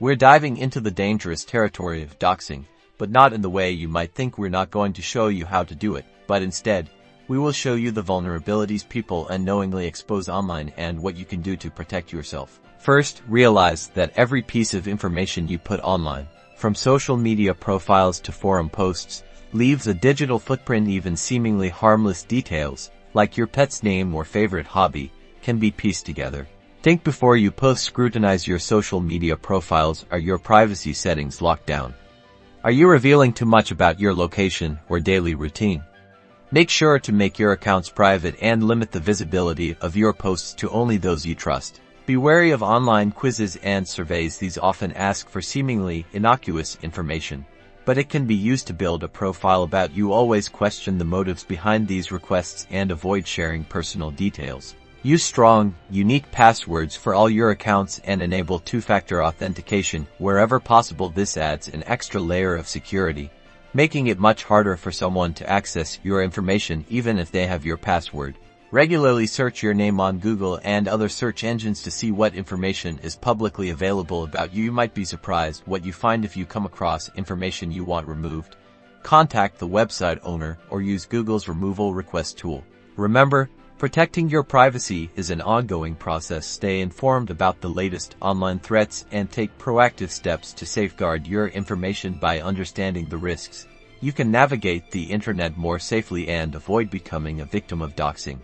We're diving into the dangerous territory of doxing, but not in the way you might think. We're not going to show you how to do it, but instead, we will show you the vulnerabilities people unknowingly expose online and what you can do to protect yourself. First, realize that every piece of information you put online, from social media profiles to forum posts, leaves a digital footprint. Even seemingly harmless details, like your pet's name or favorite hobby, can be pieced together. Think before you post. Scrutinize your social media profiles. Are your privacy settings locked down? Are you revealing too much about your location or daily routine? Make sure to make your accounts private and limit the visibility of your posts to only those you trust. Be wary of online quizzes and surveys. These often ask for seemingly innocuous information, but it can be used to build a profile about you. Always question the motives behind these requests and avoid sharing personal details. Use strong, unique passwords for all your accounts and enable two-factor authentication wherever possible. This adds an extra layer of security, making it much harder for someone to access your information even if they have your password. Regularly search your name on Google and other search engines to see what information is publicly available about you. You might be surprised what you find. If you come across information you want removed, contact the website owner or use Google's removal request tool. Remember, protecting your privacy is an ongoing process. Stay informed about the latest online threats and take proactive steps to safeguard your information. By understanding the risks, you can navigate the internet more safely and avoid becoming a victim of doxing.